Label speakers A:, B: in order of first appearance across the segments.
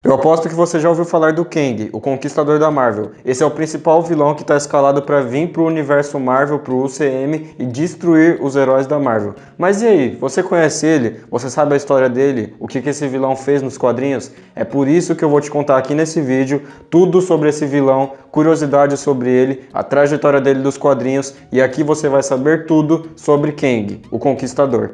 A: Eu aposto que você já ouviu falar do Kang, o Conquistador da Marvel. Esse é o principal vilão que está escalado para vir para o universo Marvel, para o UCM e destruir os heróis da Marvel. Mas e aí, você conhece ele? Você sabe a história dele? O que esse vilão fez nos quadrinhos? É por isso que eu vou te contar aqui nesse vídeo tudo sobre esse vilão, curiosidades sobre ele, a trajetória dele dos quadrinhos, e aqui você vai saber tudo sobre Kang, o Conquistador.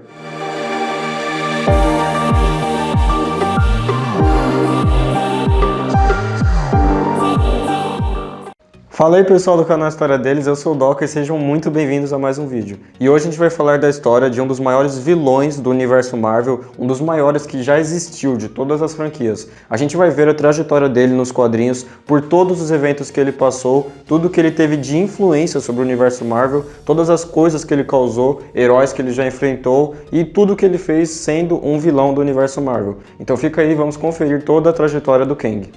A: Fala aí pessoal do canal História Deles, eu sou o Doca e sejam muito bem-vindos a mais um vídeo. E hoje a gente vai falar da história de um dos maiores vilões do universo Marvel, um dos maiores que já existiu de todas as franquias. A gente vai ver a trajetória dele nos quadrinhos, por todos os eventos que ele passou, tudo que ele teve de influência sobre o universo Marvel, todas as coisas que ele causou, heróis que ele já enfrentou e tudo que ele fez sendo um vilão do universo Marvel. Então fica aí, vamos conferir toda a trajetória do Kang.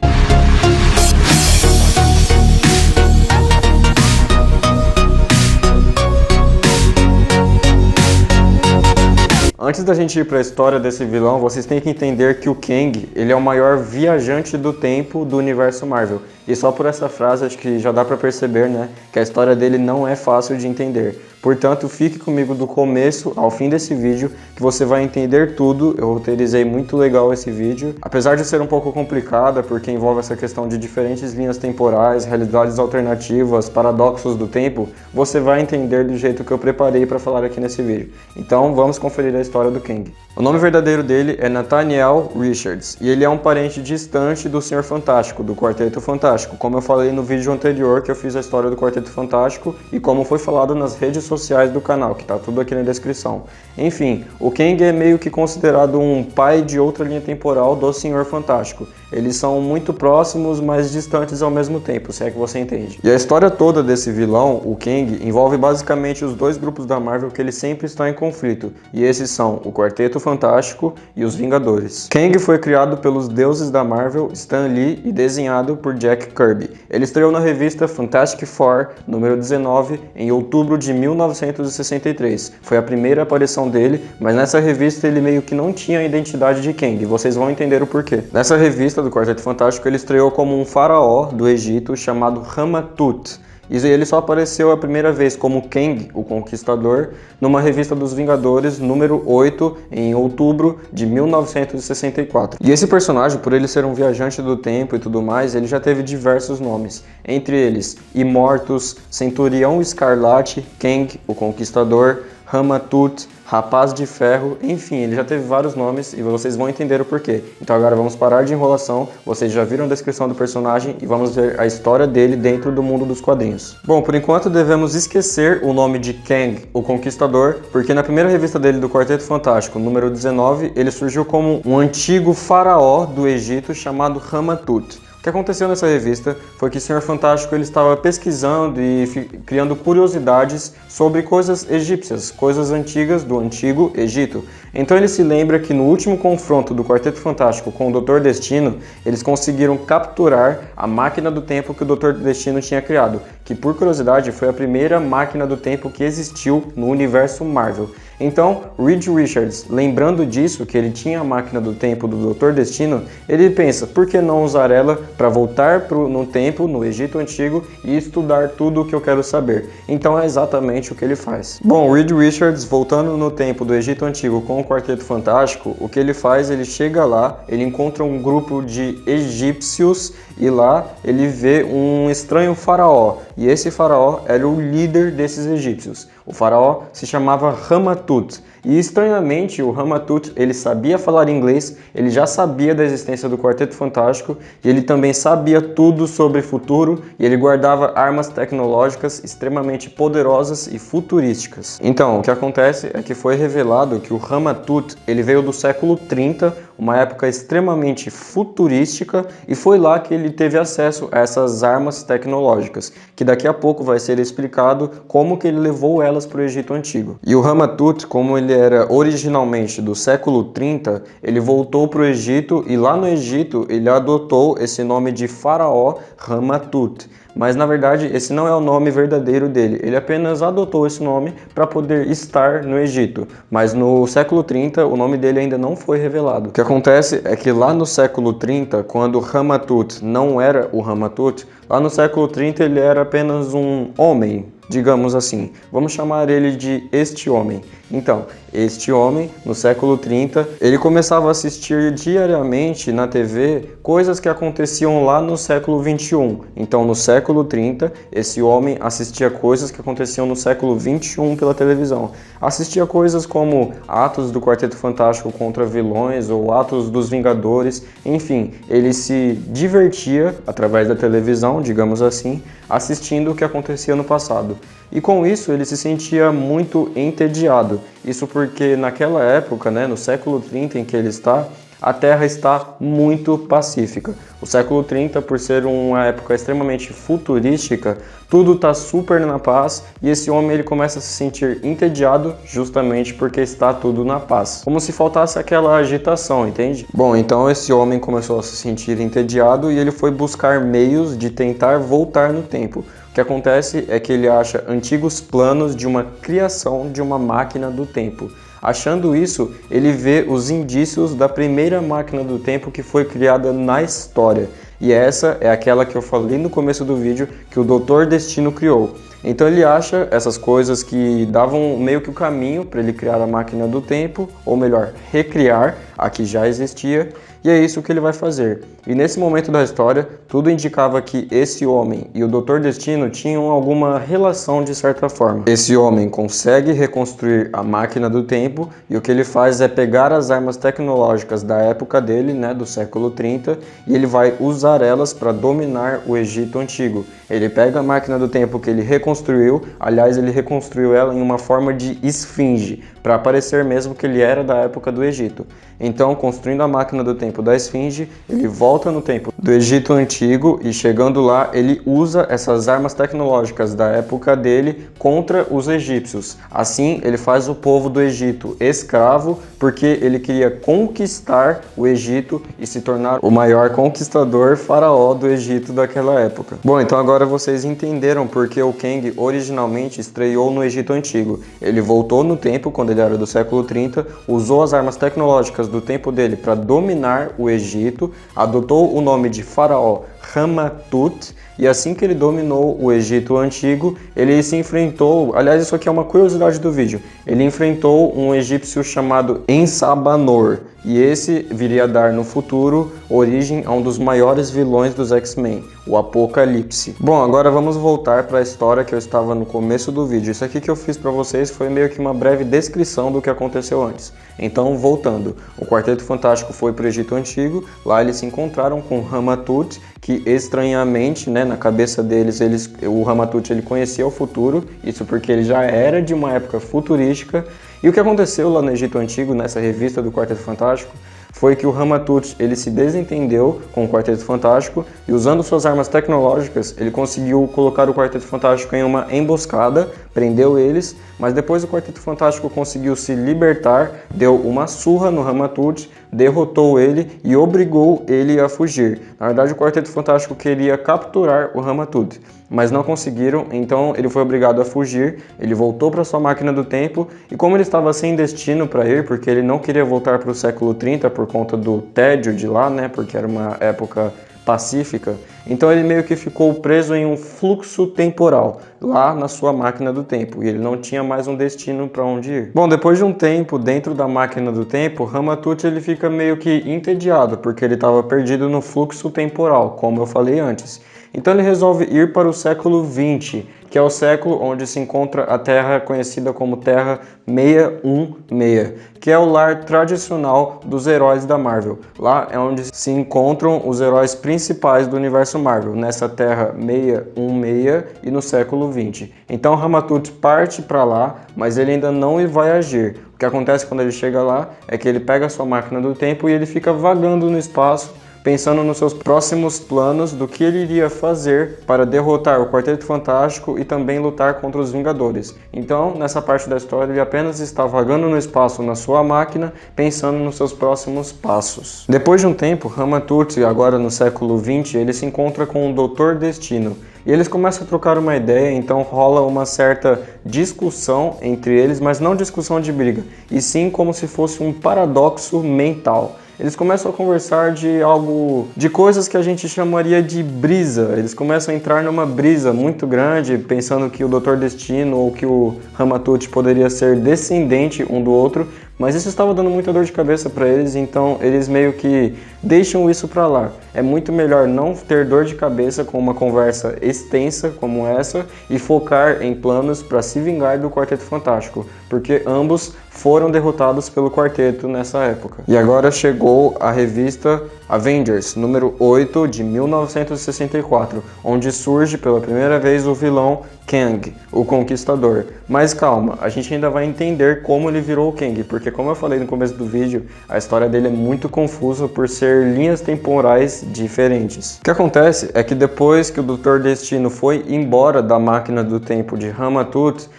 A: Antes da gente ir para a história desse vilão, vocês têm que entender que o Kang, ele é o maior viajante do tempo do universo Marvel. E só por essa frase acho que já dá para perceber, né, que a história dele não é fácil de entender. Portanto, fique comigo do começo ao fim desse vídeo, que você vai entender tudo. Eu roteirizei muito legal esse vídeo. Apesar de ser um pouco complicada, porque envolve essa questão de diferentes linhas temporais, realidades alternativas, paradoxos do tempo, você vai entender do jeito que eu preparei para falar aqui nesse vídeo. Então, vamos conferir a história do Kang. O nome verdadeiro dele é Nathaniel Richards, e ele é um parente distante do Senhor Fantástico, do Quarteto Fantástico, como eu falei no vídeo anterior que eu fiz a história do Quarteto Fantástico e como foi falado nas redes sociais do canal, que tá tudo aqui na descrição. Enfim, o Kang é meio que considerado um pai de outra linha temporal do Senhor Fantástico. Eles são muito próximos, mas distantes ao mesmo tempo, se é que você entende. E a história toda desse vilão, o Kang, envolve basicamente os dois grupos da Marvel que ele sempre está em conflito, e esses são o Quarteto Fantástico e os Vingadores. Kang foi criado pelos deuses da Marvel, Stan Lee, e desenhado por Jack Kirby. Ele estreou na revista Fantastic Four, número 19, em outubro de 1963. Foi a primeira aparição dele, mas nessa revista ele meio que não tinha a identidade de Kang, vocês vão entender o porquê. Nessa revista do Quarteto Fantástico ele estreou como um faraó do Egito chamado Rama-Tut. E ele só apareceu a primeira vez como Kang, o Conquistador, numa revista dos Vingadores, número 8, em outubro de 1964. E esse personagem, por ele ser um viajante do tempo e tudo mais, ele já teve diversos nomes. Entre eles, Immortus, Centurião Escarlate, Kang, o Conquistador, Rama-Tut, Rapaz de Ferro, enfim, ele já teve vários nomes e vocês vão entender o porquê. Então agora vamos parar de enrolação, vocês já viram a descrição do personagem e vamos ver a história dele dentro do mundo dos quadrinhos. Bom, por enquanto devemos esquecer o nome de Kang, o Conquistador, porque na primeira revista dele do Quarteto Fantástico, número 19, ele surgiu como um antigo faraó do Egito chamado Rama-Tut. O que aconteceu nessa revista foi que o Senhor Fantástico ele estava pesquisando e criando curiosidades sobre coisas egípcias, coisas antigas do Antigo Egito. Então ele se lembra que no último confronto do Quarteto Fantástico com o Dr. Destino, eles conseguiram capturar a máquina do tempo que o Dr. Destino tinha criado, que por curiosidade foi a primeira máquina do tempo que existiu no universo Marvel. Então, Reed Richards, lembrando disso, que ele tinha a máquina do tempo do Dr. Destino, ele pensa, por que não usar ela para voltar no tempo, no Egito Antigo, e estudar tudo o que eu quero saber? Então é exatamente o que ele faz. Bom, Reed Richards, voltando no tempo do Egito Antigo com o Quarteto Fantástico, o que ele faz, ele chega lá, ele encontra um grupo de egípcios, e lá ele vê um estranho faraó, e esse faraó era o líder desses egípcios. O faraó se chamava Rama-Tut, e estranhamente o Rama-Tut ele sabia falar inglês, ele já sabia da existência do Quarteto Fantástico, e ele também sabia tudo sobre futuro, e ele guardava armas tecnológicas extremamente poderosas e futurísticas. Então, o que acontece é que foi revelado que o Rama-Tut ele veio do século 30, uma época extremamente futurística, e foi lá que ele teve acesso a essas armas tecnológicas, que daqui a pouco vai ser explicado como que ele levou elas para o Egito Antigo. E o Rama-Tut, como ele ele era originalmente do século 30, ele voltou para o Egito e lá no Egito ele adotou esse nome de faraó Ramatut. Mas na verdade esse não é o nome verdadeiro dele, ele apenas adotou esse nome para poder estar no Egito. Mas no século 30 o nome dele ainda não foi revelado. O que acontece é que lá no século 30, quando Ramatut não era o Ramatut, lá no século 30 ele era apenas um homem, digamos assim. Vamos chamar ele de este homem. Então, este homem, no século 30, ele começava a assistir diariamente na TV coisas que aconteciam lá no século 21. Então, no século 30, esse homem assistia coisas que aconteciam no século 21 pela televisão. Assistia coisas como atos do Quarteto Fantástico contra vilões ou atos dos Vingadores. Enfim, ele se divertia através da televisão, digamos assim, assistindo o que acontecia no passado. E com isso ele se sentia muito entediado. Isso porque naquela época, no século 30 em que ele está, a Terra está muito pacífica. O século 30, por ser uma época extremamente futurística, tudo está super na paz e esse homem ele começa a se sentir entediado justamente porque está tudo na paz. Como se faltasse aquela agitação, entende? Bom, então esse homem começou a se sentir entediado e ele foi buscar meios de tentar voltar no tempo. O que acontece é que ele acha antigos planos de uma criação de uma máquina do tempo. Achando isso, ele vê os indícios da primeira máquina do tempo que foi criada na história. E essa é aquela que eu falei no começo do vídeo que o Dr. Destino criou. Então ele acha essas coisas que davam meio que o caminho para ele criar a máquina do tempo, ou melhor, recriar a que já existia, e é isso que ele vai fazer. E nesse momento da história, tudo indicava que esse homem e o Dr. Destino tinham alguma relação de certa forma. Esse homem consegue reconstruir a máquina do tempo e o que ele faz é pegar as armas tecnológicas da época dele, do século 30, e ele vai usar elas para dominar o Egito Antigo. Ele pega a máquina do tempo que ele reconstruiu, aliás, ele reconstruiu ela em uma forma de esfinge, para parecer mesmo que ele era da época do Egito. Então, construindo a máquina do tempo da esfinge, ele volta no tempo do Egito Antigo e chegando lá, ele usa essas armas tecnológicas da época dele contra os egípcios. Assim, ele faz o povo do Egito escravo, porque ele queria conquistar o Egito e se tornar o maior conquistador faraó do Egito daquela época. Bom, então agora vocês entenderam porque o Kang originalmente estreou no Egito Antigo. Ele voltou no tempo, quando ele era do século 30, usou as armas tecnológicas do tempo dele para dominar o Egito, adotou o nome de faraó Ramatut, e assim que ele dominou o Egito Antigo, ele se enfrentou, aliás, isso aqui é uma curiosidade do vídeo, ele enfrentou um egípcio chamado Ensabanor, e esse viria a dar no futuro origem a um dos maiores vilões dos X-Men, o Apocalipse. Bom, agora vamos voltar para a história que eu estava no começo do vídeo. Isso aqui que eu fiz para vocês foi meio que uma breve descrição do que aconteceu antes. Então, voltando, o Quarteto Fantástico foi para o Egito Antigo, lá eles se encontraram com Ramatut, que estranhamente, na cabeça deles, o Ramatut ele conhecia o futuro, isso porque ele já era de uma época futurística. E o que aconteceu lá no Egito Antigo, nessa revista do Quarteto Fantástico, foi que o Ramatut ele se desentendeu com o Quarteto Fantástico e usando suas armas tecnológicas, ele conseguiu colocar o Quarteto Fantástico em uma emboscada, prendeu eles, mas depois o Quarteto Fantástico conseguiu se libertar, deu uma surra no Ramatut, derrotou ele e obrigou ele a fugir. Na verdade, o Quarteto Fantástico queria capturar o Ramatut, mas não conseguiram, então ele foi obrigado a fugir, ele voltou para sua máquina do tempo e como ele estava sem destino para ir, porque ele não queria voltar para o século 30 por conta do tédio de lá, porque era uma época pacífica, então ele meio que ficou preso em um fluxo temporal lá na sua máquina do tempo e ele não tinha mais um destino para onde ir. Bom, depois de um tempo dentro da máquina do tempo, Ramatut ele fica meio que entediado porque ele estava perdido no fluxo temporal, como eu falei antes. Então ele resolve ir para o século 20, que é o século onde se encontra a Terra conhecida como Terra 616, que é o lar tradicional dos heróis da Marvel. Lá é onde se encontram os heróis principais do universo Marvel, nessa Terra 616 e no século 20. Então Ramatut parte para lá, mas ele ainda não vai agir. O que acontece quando ele chega lá é que ele pega a sua máquina do tempo e ele fica vagando no espaço, pensando nos seus próximos planos do que ele iria fazer para derrotar o Quarteto Fantástico e também lutar contra os Vingadores. Então, nessa parte da história, ele apenas está vagando no espaço na sua máquina, pensando nos seus próximos passos. Depois de um tempo, Ramatut, agora no século XX, ele se encontra com o Dr. Destino. E eles começam a trocar uma ideia, então rola uma certa discussão entre eles, mas não discussão de briga, e sim como se fosse um paradoxo mental. Eles começam a conversar de coisas que a gente chamaria de brisa. Eles começam a entrar numa brisa muito grande, pensando que o Dr. Destino ou que o Ramatut poderia ser descendente um do outro, mas isso estava dando muita dor de cabeça para eles, então eles meio que deixam isso para lá. É muito melhor não ter dor de cabeça com uma conversa extensa como essa e focar em planos para se vingar do Quarteto Fantástico, porque ambos foram derrotados pelo quarteto nessa época. E agora chegou a revista Avengers, número 8 de 1964, onde surge pela primeira vez o vilão Kang, o Conquistador. Mas calma, a gente ainda vai entender como ele virou o Kang, porque como eu falei no começo do vídeo, a história dele é muito confusa por ser linhas temporais diferentes. O que acontece é que depois que o Dr. Destino foi embora da máquina do tempo de Ramatut,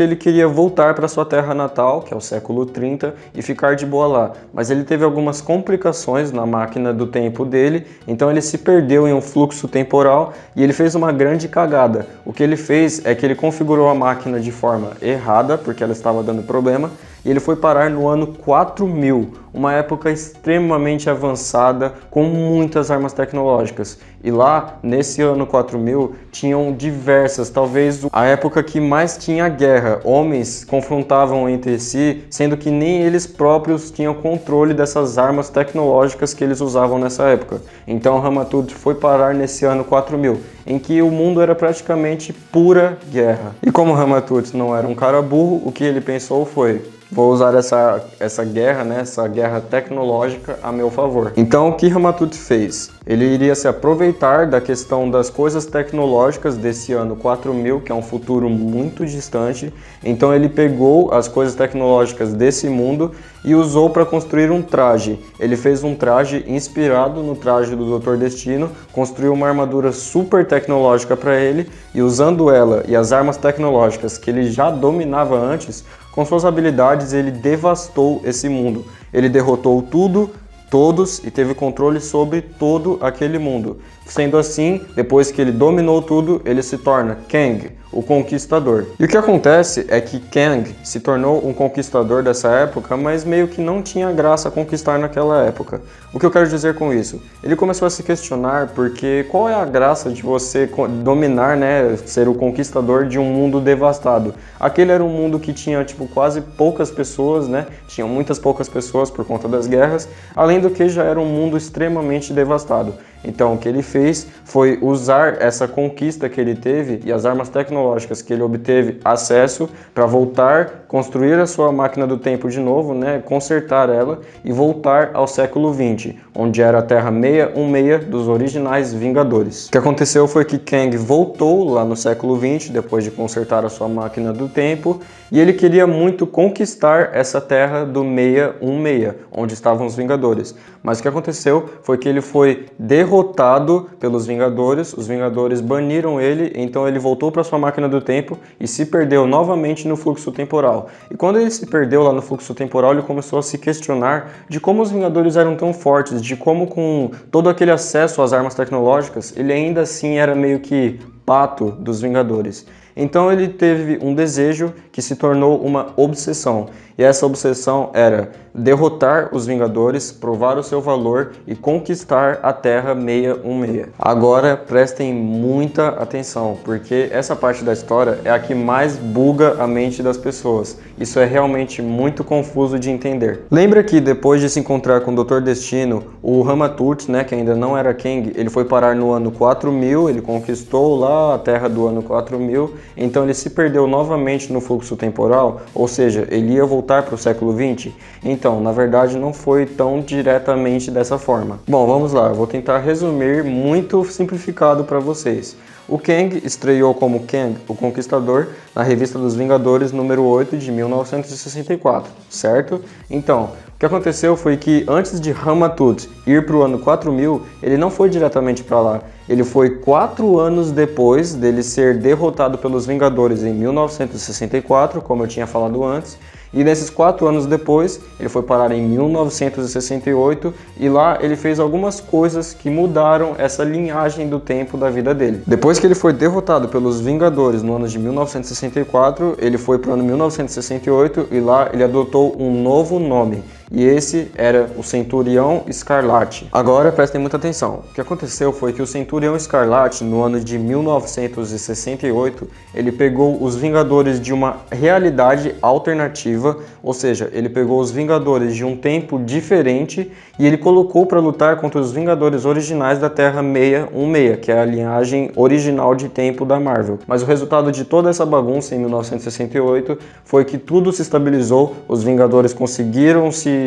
A: ele queria voltar para sua terra natal, que é o século 30, e ficar de boa lá. Mas ele teve algumas complicações na máquina do tempo dele, então ele se perdeu em um fluxo temporal e ele fez uma grande cagada. O que ele fez é que ele configurou a máquina de forma errada, porque ela estava dando problema, e ele foi parar no ano 4000, uma época extremamente avançada, com muitas armas tecnológicas. E lá, nesse ano 4000, tinham diversas, talvez a época que mais tinha guerra. Homens confrontavam entre si, sendo que nem eles próprios tinham controle dessas armas tecnológicas que eles usavam nessa época. Então Ramatut foi parar nesse ano 4000, em que o mundo era praticamente pura guerra. E como Ramatut não era um cara burro, o que ele pensou foi: vou usar essa guerra, né, essa guerra tecnológica a meu favor. Então o que Ramatut fez? Ele iria se aproveitar da questão das coisas tecnológicas desse ano 4000, que é um futuro muito distante. Então ele pegou as coisas tecnológicas desse mundo e usou para construir um traje. Ele fez um traje inspirado no traje do Dr. Destino, construiu uma armadura super tecnológica para ele e, usando ela e as armas tecnológicas que ele já dominava antes, com suas habilidades ele devastou esse mundo. Ele derrotou todos e teve controle sobre todo aquele mundo. Sendo assim, depois que ele dominou tudo, ele se torna Kang, o Conquistador. E o que acontece é que Kang se tornou um conquistador dessa época, mas meio que não tinha graça conquistar naquela época. O que eu quero dizer com isso? Ele começou a se questionar porque qual é a graça de você dominar, né, ser o conquistador de um mundo devastado? Aquele era um mundo que tinha quase poucas pessoas, né? Tinham muitas poucas pessoas por conta das guerras, além do que já era um mundo extremamente devastado. Então o que ele fez foi usar essa conquista que ele teve e as armas tecnológicas que ele obteve acesso para voltar, construir a sua máquina do tempo de novo, né, consertar ela e voltar ao século 20, onde era a Terra 616 dos originais Vingadores. O que aconteceu foi que Kang voltou lá no século 20, depois de consertar a sua máquina do tempo, e ele queria muito conquistar essa Terra do 616, onde estavam os Vingadores. Mas o que aconteceu foi que ele foi derrotado pelos Vingadores, os Vingadores baniram ele, então ele voltou para sua máquina do tempo e se perdeu novamente no fluxo temporal. E quando ele se perdeu lá no fluxo temporal, ele começou a se questionar de como os Vingadores eram tão fortes, de como com todo aquele acesso às armas tecnológicas, ele ainda assim era meio que pato dos Vingadores. Então ele teve um desejo que se tornou uma obsessão. E essa obsessão era derrotar os Vingadores, provar o seu valor e conquistar a Terra 616. Agora prestem muita atenção, porque essa parte da história é a que mais buga a mente das pessoas. Isso é realmente muito confuso de entender. Lembra que depois de se encontrar com o Dr. Destino, o Ramatut, né, que ainda não era Kang, ele foi parar no ano 4000, ele conquistou lá a Terra do ano 4000, então ele se perdeu novamente no fluxo temporal, ou seja, ele ia voltar para o século 20? Então, na verdade, não foi tão diretamente dessa forma. Bom, vamos lá, eu vou tentar resumir muito simplificado para vocês. O Kang estreou como Kang, o Conquistador, na Revista dos Vingadores número 8 de 1964, certo? Então, o que aconteceu foi que antes de Ramatut ir para o ano 4000, ele não foi diretamente para lá. Ele foi 4 anos depois dele ser derrotado pelos Vingadores em 1964, como eu tinha falado antes. E nesses 4 anos depois, ele foi parar em 1968 e lá ele fez algumas coisas que mudaram essa linhagem do tempo da vida dele. Depois que ele foi derrotado pelos Vingadores no ano de 1964, ele foi para o ano 1968 e lá ele adotou um novo nome. E esse era o Centurião Escarlate. Agora prestem muita atenção. O que aconteceu foi que o Centurião Escarlate, no ano de 1968, ele pegou os Vingadores de uma realidade alternativa, ou seja, ele pegou os Vingadores de um tempo diferente e ele colocou para lutar contra os Vingadores originais da Terra 616, que é a linhagem original de tempo da Marvel. Mas o resultado de toda essa bagunça em 1968 foi que tudo se estabilizou, os Vingadores conseguiram se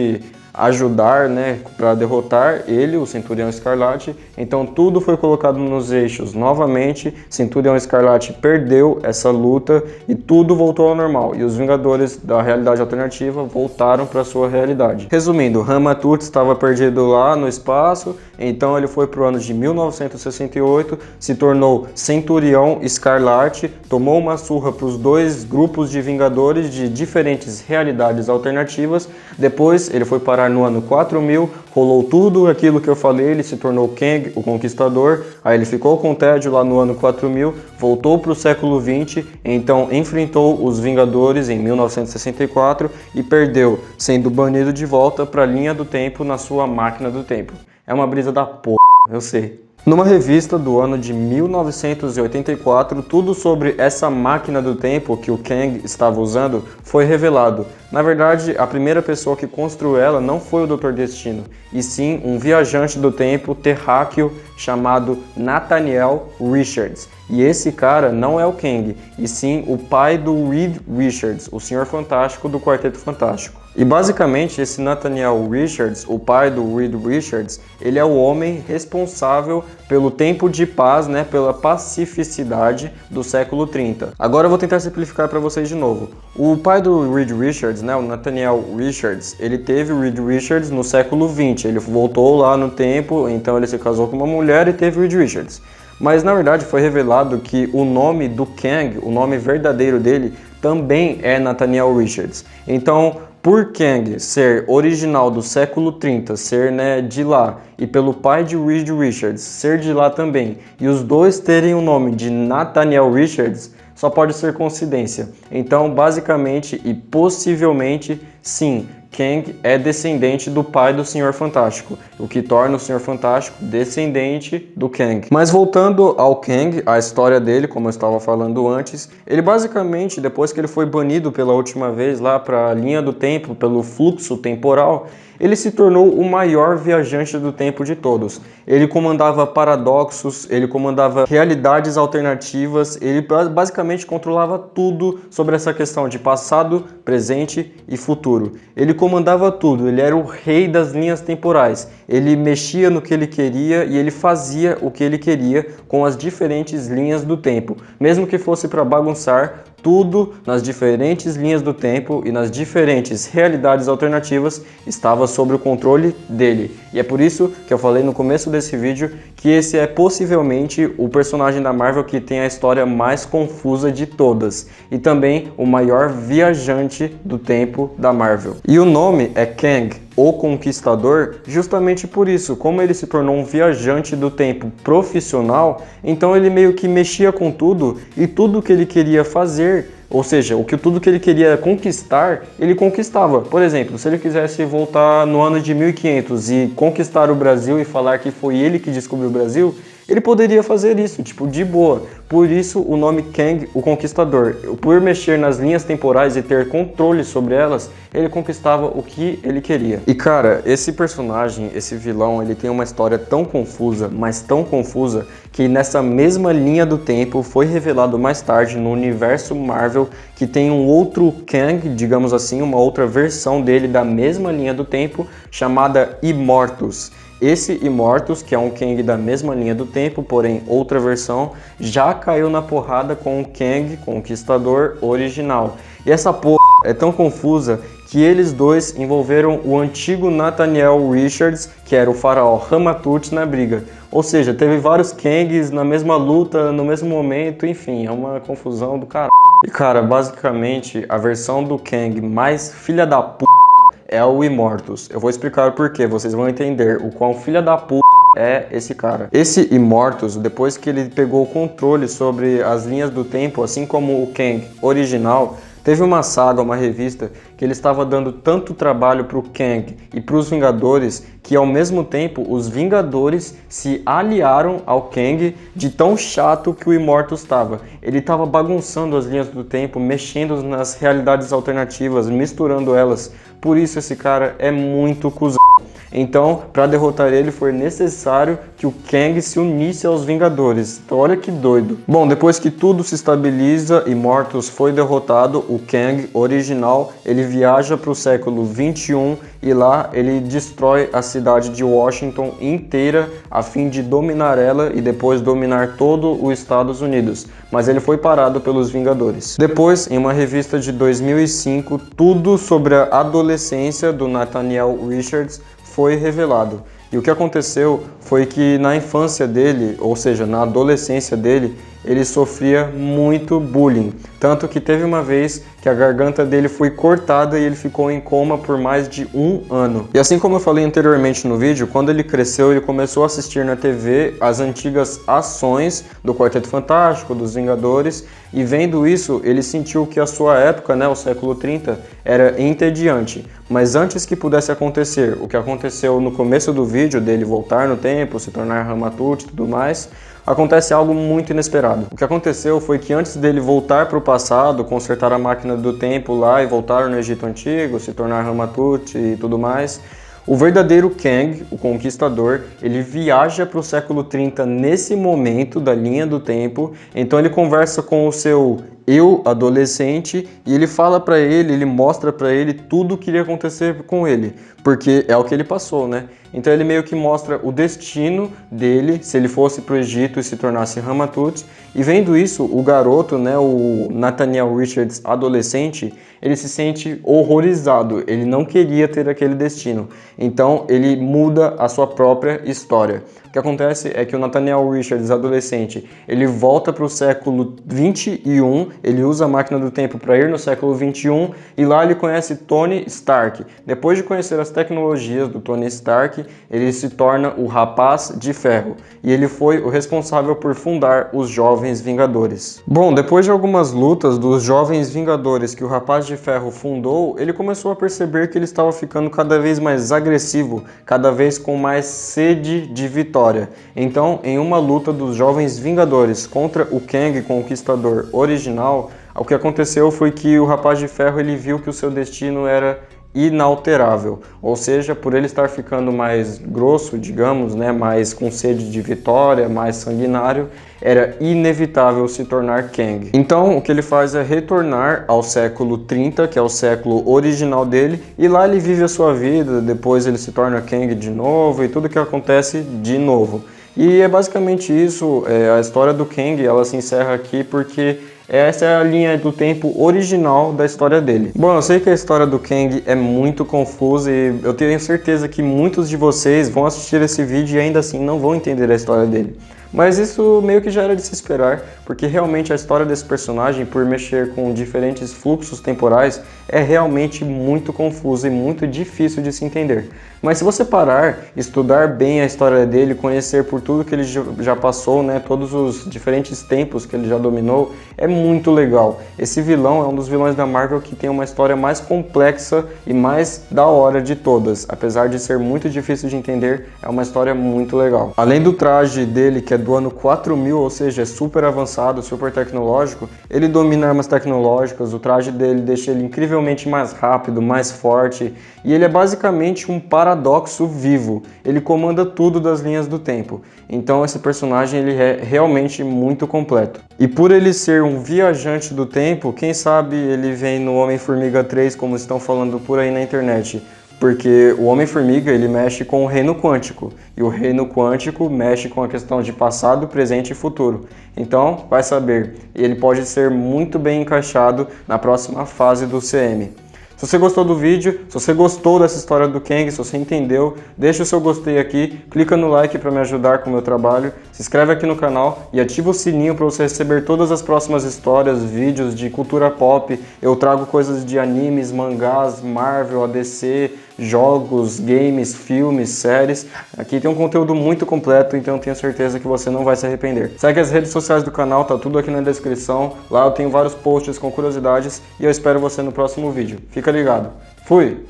A: ajudar, né, para derrotar ele, o Centurião Escarlate. Então tudo foi colocado nos eixos novamente. Centurião Escarlate perdeu essa luta e tudo voltou ao normal. E os Vingadores da realidade alternativa voltaram para sua realidade. Resumindo, Ramatut estava perdido lá no espaço, então ele foi para o ano de 1968, se tornou Centurião Escarlate, tomou uma surra para os dois grupos de Vingadores de diferentes realidades alternativas. Depois ele foi parar no ano 4000, rolou tudo aquilo que eu falei, ele se tornou Kang, o Conquistador, aí ele ficou com o tédio lá no ano 4000, voltou para o século 20, então enfrentou os Vingadores em 1964 e perdeu, sendo banido de volta para a linha do tempo na sua máquina do tempo. É uma brisa da porra, eu sei. Numa revista do ano de 1984, tudo sobre essa máquina do tempo que o Kang estava usando foi revelado. Na verdade, a primeira pessoa que construiu ela não foi o Dr. Destino, e sim um viajante do tempo terráqueo chamado Nathaniel Richards. E esse cara não é o Kang, e sim o pai do Reed Richards, o Senhor Fantástico do Quarteto Fantástico. E basicamente esse Nathaniel Richards, o pai do Reed Richards, ele é o homem responsável pelo tempo de paz, né, pela pacificidade do século 30. Agora eu vou tentar simplificar para vocês de novo. O pai do Reed Richards, né, o Nathaniel Richards, ele teve o Reed Richards no século 20. Ele voltou lá no tempo, então ele se casou com uma mulher e teve o Reed Richards. Mas na verdade foi revelado que o nome do Kang, o nome verdadeiro dele, também é Nathaniel Richards. Então, por Kang ser original do século 30, ser, né, de lá, e pelo pai de Reed Richards ser de lá também, e os dois terem o nome de Nathaniel Richards, só pode ser coincidência. Então, basicamente e possivelmente, sim, Kang é descendente do pai do Senhor Fantástico, o que torna o Senhor Fantástico descendente do Kang. Mas voltando ao Kang, a história dele, como eu estava falando antes, ele basicamente, depois que ele foi banido pela última vez lá para a linha do tempo, pelo fluxo temporal, ele se tornou o maior viajante do tempo de todos. Ele comandava paradoxos, ele comandava realidades alternativas, ele basicamente controlava tudo sobre essa questão de passado, presente e futuro. Ele comandava tudo, ele era o rei das linhas temporais. Ele mexia no que ele queria e ele fazia o que ele queria com as diferentes linhas do tempo. Mesmo que fosse para bagunçar, tudo nas diferentes linhas do tempo e nas diferentes realidades alternativas estava sob o controle dele. E é por isso que eu falei no começo desse vídeo que esse é possivelmente o personagem da Marvel que tem a história mais confusa de todas e também o maior viajante do tempo da Marvel. E o nome é Kang, o Conquistador, justamente por isso, como ele se tornou um viajante do tempo profissional, então ele meio que mexia com tudo e tudo que ele queria fazer, ou seja, tudo que ele queria conquistar, ele conquistava. Por exemplo, se ele quisesse voltar no ano de 1500 e conquistar o Brasil e falar que foi ele que descobriu o Brasil, ele poderia fazer isso, tipo, de boa. Por isso o nome Kang, o Conquistador. Por mexer nas linhas temporais e ter controle sobre elas, ele conquistava o que ele queria. E cara, esse personagem, esse vilão, ele tem uma história tão confusa, mas tão confusa, que nessa mesma linha do tempo foi revelado mais tarde no universo Marvel que tem um outro Kang, digamos assim, uma outra versão dele da mesma linha do tempo, chamada Immortus. Esse Immortus, que é um Kang da mesma linha do tempo, porém outra versão, já caiu na porrada com o Kang Conquistador original. E essa porra é tão confusa que que eles dois envolveram o antigo Nathaniel Richards, que era o faraó Ramatut, na briga. Ou seja, teve vários Kangs na mesma luta, no mesmo momento, enfim, é uma confusão do caralho. E cara, basicamente, a versão do Kang mais filha da p... é o Immortus. Eu vou explicar o porquê, vocês vão entender o quão filha da p... é esse cara. Esse Immortus, depois que ele pegou o controle sobre as linhas do tempo, assim como o Kang original, teve uma saga, uma revista, que ele estava dando tanto trabalho para o Kang e para os Vingadores, que ao mesmo tempo os Vingadores se aliaram ao Kang de tão chato que o Immortus estava. Ele estava bagunçando as linhas do tempo, mexendo nas realidades alternativas, misturando elas. Por isso esse cara é muito cuzão. Então, para derrotar ele, foi necessário que o Kang se unisse aos Vingadores. Então, olha que doido. Bom, depois que tudo se estabiliza e Immortus foi derrotado, o Kang original, ele viaja para o século 21 e lá ele destrói a cidade de Washington inteira a fim de dominar ela e depois dominar todo os Estados Unidos. Mas ele foi parado pelos Vingadores. Depois, em uma revista de 2005, tudo sobre a adolescência do Nathaniel Richards foi revelado. E o que aconteceu foi que na infância dele, ou seja, na adolescência dele, ele sofria muito bullying. Tanto que teve uma vez que a garganta dele foi cortada e ele ficou em coma por mais de 1 ano. E assim como eu falei anteriormente no vídeo, quando ele cresceu, ele começou a assistir na TV as antigas ações do Quarteto Fantástico, dos Vingadores, e vendo isso, ele sentiu que a sua época, né, o século 30, era entediante. Mas antes que pudesse acontecer o que aconteceu no começo do vídeo, dele voltar no tempo, se tornar Ramatut e tudo mais, acontece algo muito inesperado. O que aconteceu foi que antes dele voltar para o passado, consertar a máquina do tempo lá e voltar no Egito Antigo, se tornar Ramatut e tudo mais, o verdadeiro Kang, o Conquistador, ele viaja para o século 30 nesse momento da linha do tempo, então ele conversa com o seu eu adolescente e ele fala para ele, ele mostra para ele tudo o que iria acontecer com ele, porque é o que ele passou, né? Então ele meio que mostra o destino dele se ele fosse para o Egito e se tornasse Ramatut. E vendo isso, o garoto, né, o Nathaniel Richards adolescente, ele se sente horrorizado, ele não queria ter aquele destino. Então ele muda a sua própria história. O que acontece é que o Nathaniel Richards adolescente, ele volta para o século 21, ele usa a máquina do tempo para ir no século 21 e lá ele conhece Tony Stark. Depois de conhecer as tecnologias do Tony Stark, ele se torna o Rapaz de Ferro e ele foi o responsável por fundar os Jovens Vingadores. Bom, depois de algumas lutas dos Jovens Vingadores que o Rapaz de Ferro fundou, ele começou a perceber que ele estava ficando cada vez mais agressivo, cada vez com mais sede de vitória. Então, em uma luta dos Jovens Vingadores contra o Kang Conquistador original, o que aconteceu foi que o Rapaz de Ferro ele viu que o seu destino era inalterável, ou seja, por ele estar ficando mais grosso, digamos, né, mais com sede de vitória, mais sanguinário, era inevitável se tornar Kang. Então, o que ele faz é retornar ao século 30, que é o século original dele, e lá ele vive a sua vida, depois ele se torna Kang de novo e tudo que acontece de novo. E é basicamente isso, a história do Kang, ela se encerra aqui porque essa é a linha do tempo original da história dele. Bom, eu sei que a história do Kang é muito confusa e eu tenho certeza que muitos de vocês vão assistir esse vídeo e ainda assim não vão entender a história dele. Mas isso meio que já era de se esperar, porque realmente a história desse personagem, por mexer com diferentes fluxos temporais, é realmente muito confusa e muito difícil de se entender. Mas se você parar, estudar bem a história dele, conhecer por tudo que ele já passou, né, todos os diferentes tempos que ele já dominou, é muito legal. Esse vilão é um dos vilões da Marvel que tem uma história mais complexa e mais da hora de todas. Apesar de ser muito difícil de entender, é uma história muito legal. Além do traje dele, que é do ano 4000, ou seja, é super avançado, super tecnológico, ele domina armas tecnológicas, o traje dele deixa ele incrivelmente mais rápido, mais forte, e ele é basicamente um paradoxo vivo, ele comanda tudo das linhas do tempo. Então esse personagem ele é realmente muito completo. E por ele ser um viajante do tempo, quem sabe ele vem no Homem-Formiga 3, como estão falando por aí na internet. Porque o Homem-Formiga ele mexe com o reino quântico, e o reino quântico mexe com a questão de passado, presente e futuro. Então, vai saber, ele pode ser muito bem encaixado na próxima fase do CM. Se você gostou do vídeo, se você gostou dessa história do Kang, se você entendeu, deixa o seu gostei aqui, clica no like para me ajudar com o meu trabalho, se inscreve aqui no canal e ativa o sininho para você receber todas as próximas histórias, vídeos de cultura pop. Eu trago coisas de animes, mangás, Marvel, ADC, jogos, games, filmes, séries. Aqui tem um conteúdo muito completo, então eu tenho certeza que você não vai se arrepender. Segue as redes sociais do canal, tá tudo aqui na descrição. Lá eu tenho vários posts com curiosidades e eu espero você no próximo vídeo. Fica ligado. Fui!